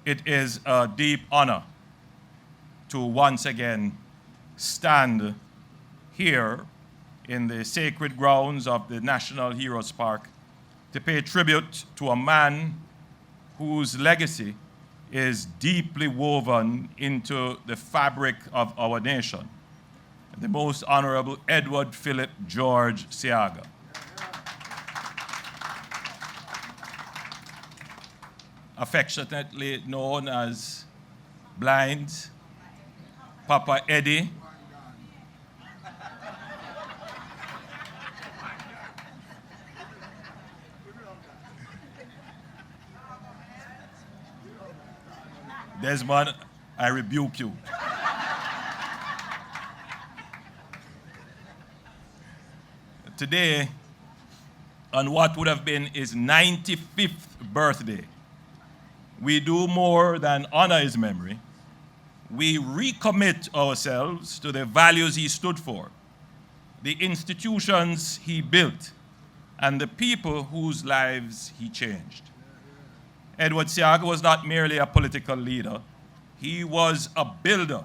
It is a deep honor to once again stand here in the sacred grounds of the National Heroes Park to pay tribute to a man whose legacy is deeply woven into the fabric of our nation, the Most Honorable Edward Philip George Seaga. Affectionately known as Blind Papa Eddie. Desmond, I rebuke you. Today, on what would have been his 95th birthday, we do more than honor his memory. We recommit ourselves to the values he stood for, the institutions he built, and the people whose lives he changed. Edward Seaga was not merely a political leader. He was a builder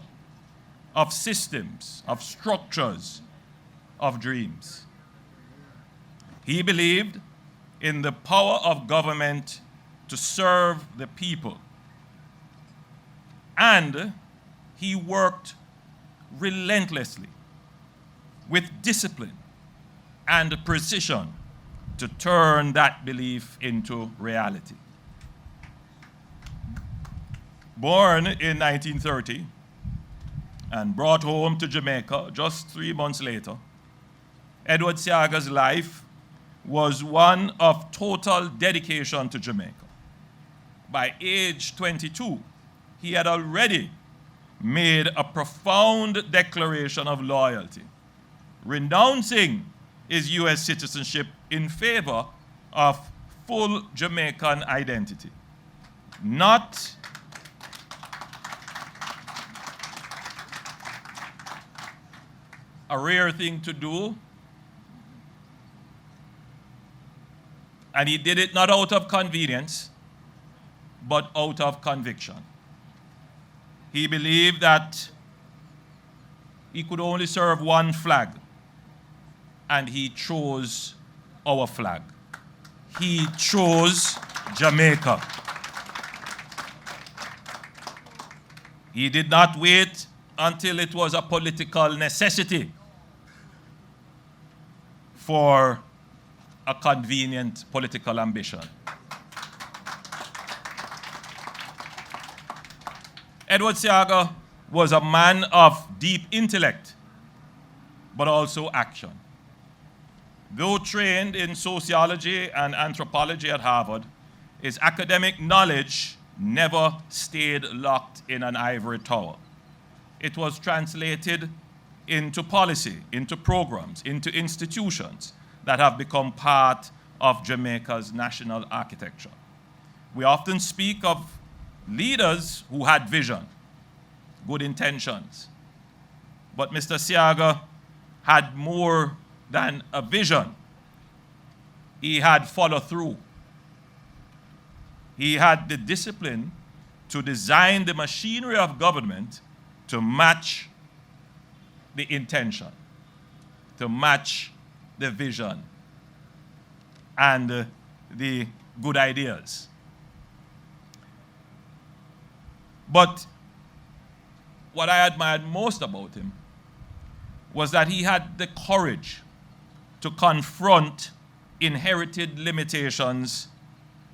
of systems, of structures, of dreams. He believed in the power of government to serve the people. And he worked relentlessly with discipline and precision to turn that belief into reality. Born in 1930 and brought home to Jamaica just 3 months later, Edward Seaga's life was one of total dedication to Jamaica. By age 22, he had already made a profound declaration of loyalty, renouncing his US citizenship in favor of full Jamaican identity. Not a rare thing to do, and he did it not out of convenience, but out of conviction. He believed that he could only serve one flag, and he chose our flag. He chose Jamaica. He did not wait until it was a political necessity for a convenient political ambition. Edward Seaga was a man of deep intellect, but also action. Though trained in sociology and anthropology at Harvard, his academic knowledge never stayed locked in an ivory tower. It was translated into policy, into programs, into institutions that have become part of Jamaica's national architecture. We often speak of leaders who had vision, good intentions. But Mr. Seaga had more than a vision. He had follow through. He had the discipline to design the machinery of government to match the intention, to match the vision and the good ideas. But what I admired most about him was that he had the courage to confront inherited limitations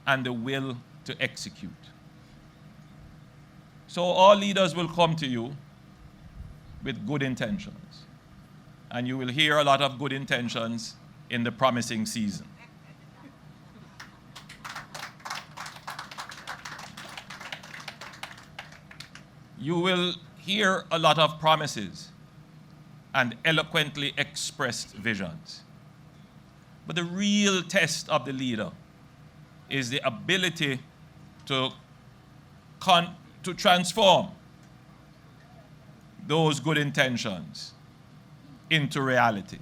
and the will to execute. So all leaders will come to you with good intentions, and you will hear a lot of good intentions in the promising season. You will hear a lot of promises and eloquently expressed visions. But the real test of the leader is the ability to transform those good intentions into reality.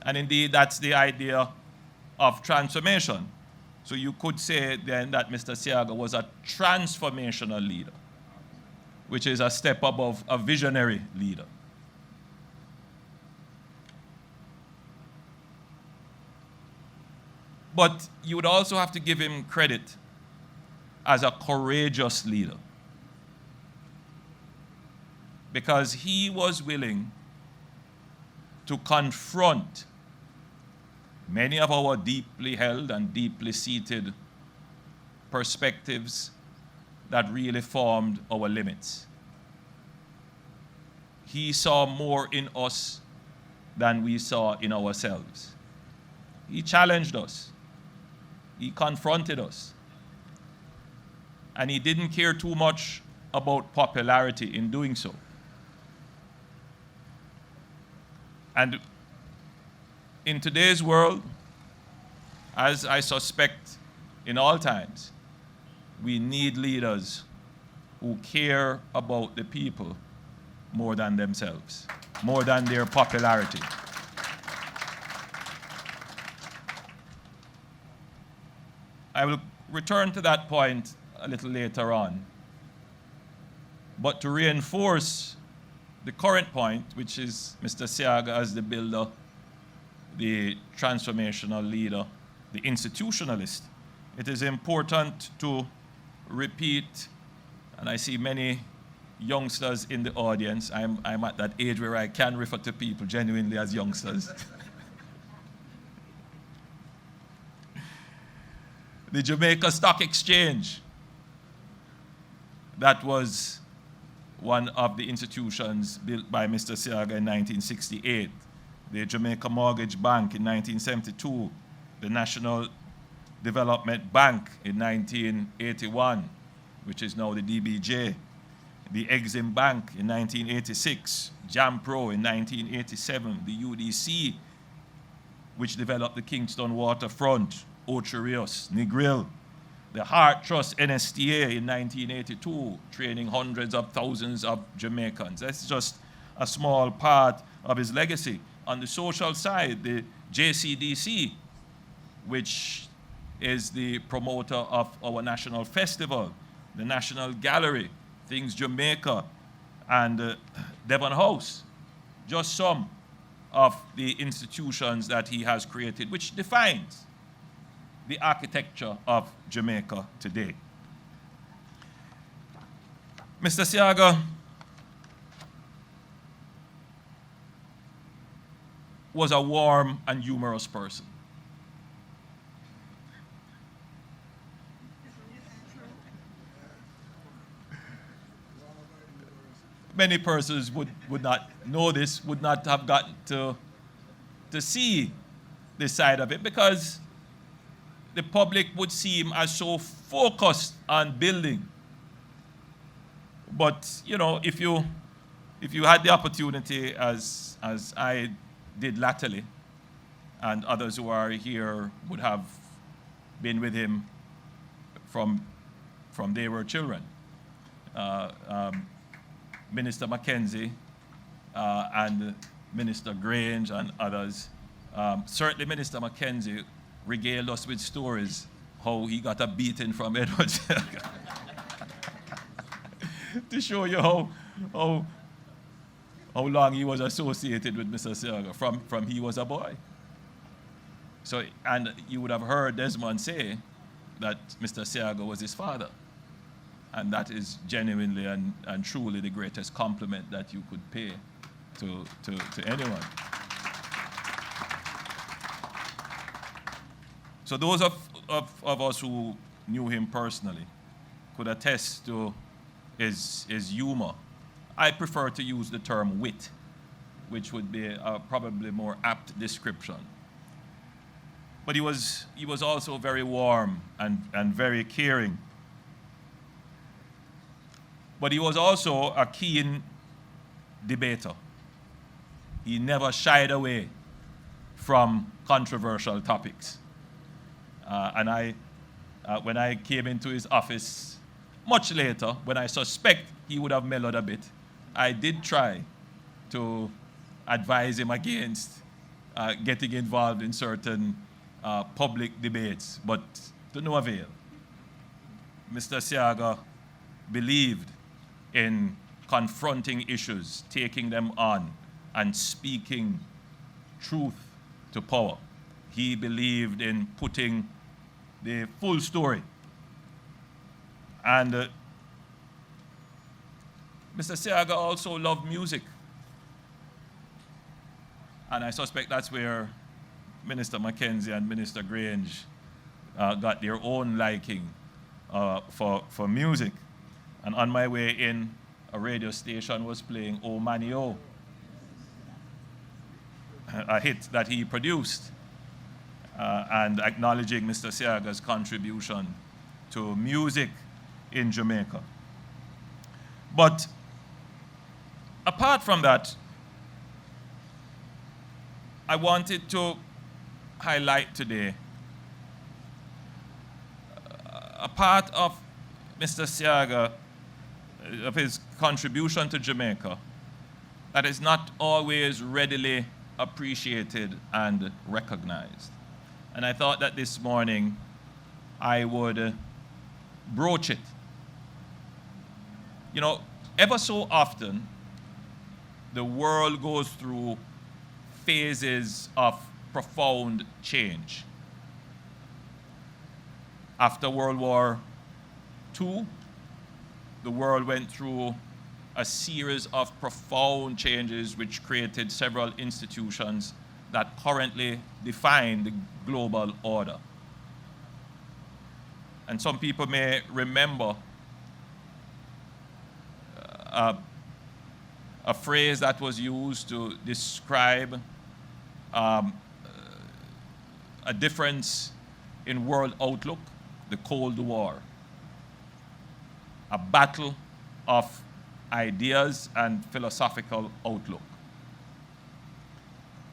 And indeed, that's the idea of transformation. So you could say then that Mr. Seaga was a transformational leader, which is a step above a visionary leader. But you would also have to give him credit as a courageous leader, because he was willing to confront many of our deeply held and deeply seated perspectives that really formed our limits. He saw more in us than we saw in ourselves. He challenged us. He confronted us. And he didn't care too much about popularity in doing so. And in today's world, as I suspect in all times, we need leaders who care about the people more than themselves, more than their popularity. I will return to that point a little later on. But to reinforce the current point, which is Mr. Seaga as the builder, the transformational leader, the institutionalist, it is important to repeat, and I see many youngsters in the audience. I'm at that age where I can refer to people genuinely as youngsters. The Jamaica Stock Exchange, that was one of the institutions built by Mr. Seaga in 1968. The Jamaica Mortgage Bank in 1972, the National Development Bank in 1981, which is now the DBJ, the Exim Bank in 1986, Jampro in 1987, the UDC, which developed the Kingston Waterfront, Ocho Rios, Negril, the Heart Trust NSTA in 1982, training hundreds of thousands of Jamaicans. That's just a small part of his legacy. On the social side, the JCDC, which is the promoter of our national festival, the National Gallery, Things Jamaica, and Devon House. Just some of the institutions that he has created, which defines the architecture of Jamaica today. Mr. Seaga was a warm and humorous person. Many persons would not know this, would not have gotten to see this side of it, because the public would see him as so focused on building. But you know, if you had the opportunity, as I did latterly, and others who are here would have been with him from they were children. Minister Mackenzie and Minister Grange and others. Certainly Minister Mackenzie regaled us with stories how he got a beating from Edward Seaga. To show you how long he was associated with Mr. Seaga from he was a boy. So, and you would have heard Desmond say that Mr. Seaga was his father. And that is genuinely and truly the greatest compliment that you could pay to anyone. So those of us who knew him personally could attest to his humor. I prefer to use the term wit, which would be a probably more apt description. But he was also very warm and very caring. But he was also a keen debater. He never shied away from controversial topics. And when I came into his office much later, when I suspect he would have mellowed a bit, I did try to advise him against getting involved in certain public debates. But to no avail. Mr. Seaga believed in confronting issues, taking them on, and speaking truth to power. He believed in putting the full story. And Mr. Seaga also loved music. And I suspect that's where Minister Mackenzie and Minister Grange got their own liking for music. And on my way in, a radio station was playing Oh Manny Oh, a hit that he produced, and acknowledging Mr. Seaga's contribution to music in Jamaica. But apart from that, I wanted to highlight today a part of Mr. Seaga, of his contribution to Jamaica, that is not always readily appreciated and recognized. And I thought that this morning I would broach it. You know, ever so often, the world goes through phases of profound change. After World War II, the world went through a series of profound changes which created several institutions that currently define the global order. And some people may remember a phrase that was used to describe a difference in world outlook, the Cold War. A battle of ideas and philosophical outlook.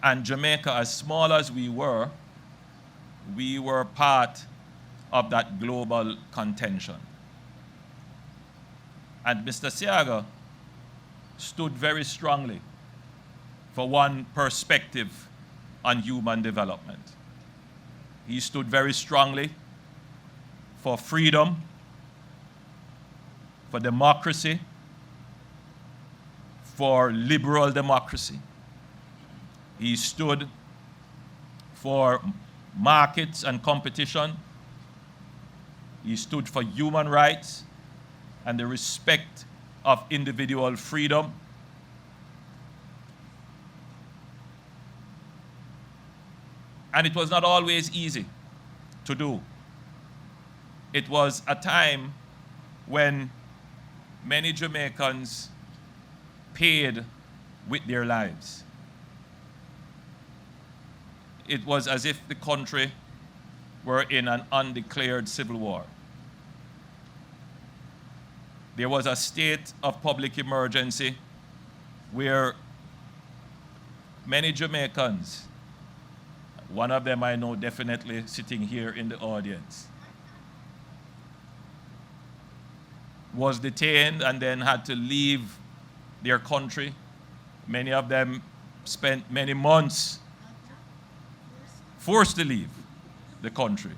And Jamaica, as small as we were part of that global contention. And Mr. Seaga stood very strongly for one perspective on human development. He stood very strongly for freedom, for democracy, for liberal democracy. He stood for markets and competition. He stood for human rights and the respect of individual freedom. And it was not always easy to do. It was a time when many Jamaicans paid with their lives. It was as if the country were in an undeclared civil war. There was a state of public emergency where many Jamaicans, one of them I know definitely sitting here in the audience, was detained and then had to leave their country. Many of them spent many months forced to leave the country.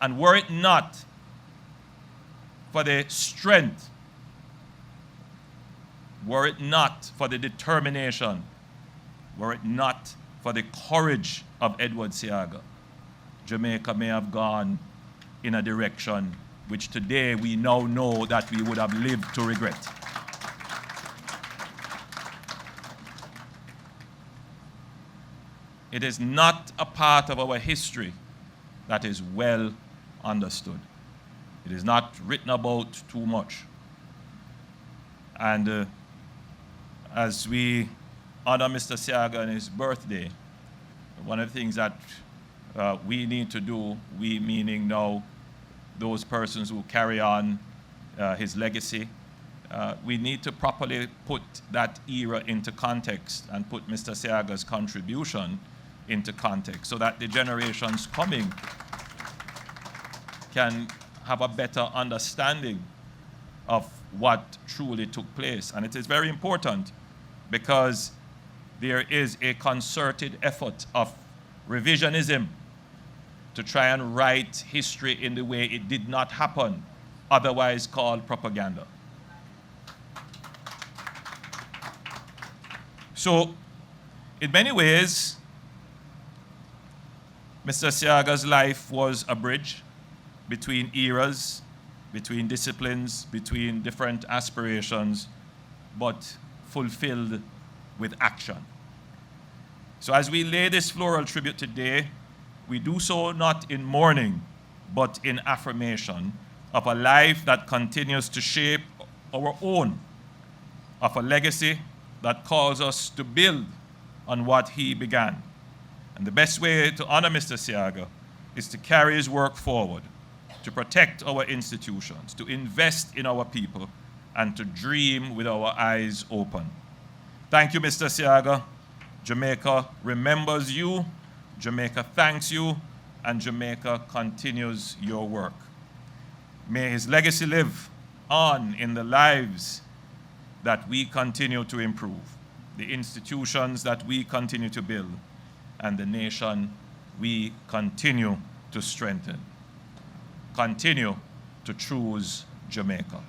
And were it not for the strength, were it not for the determination, were it not for the courage of Edward Seaga, Jamaica may have gone in a direction which today we now know that we would have lived to regret. It is not a part of our history that is well understood. It is not written about too much. And as we honor Mr. Seaga on his birthday, one of the things that we need to do, we meaning now those persons who carry on his legacy, we need to properly put that era into context and put Mr. Seaga's contribution into context so that the generations coming can have a better understanding of what truly took place. And it is very important because there is a concerted effort of revisionism to try and write history in the way it did not happen, otherwise called propaganda. So, in many ways, Mr. Seaga's life was a bridge between eras, between disciplines, between different aspirations, but fulfilled with action. So as we lay this floral tribute today, we do so not in mourning, but in affirmation of a life that continues to shape our own, of a legacy that calls us to build on what he began. And the best way to honor Mr. Seaga is to carry his work forward, to protect our institutions, to invest in our people, and to dream with our eyes open. Thank you, Mr. Seaga. Jamaica remembers you, Jamaica thanks you, and Jamaica continues your work. May his legacy live on in the lives that we continue to improve, the institutions that we continue to build, and the nation we continue to strengthen. Continue to choose Jamaica.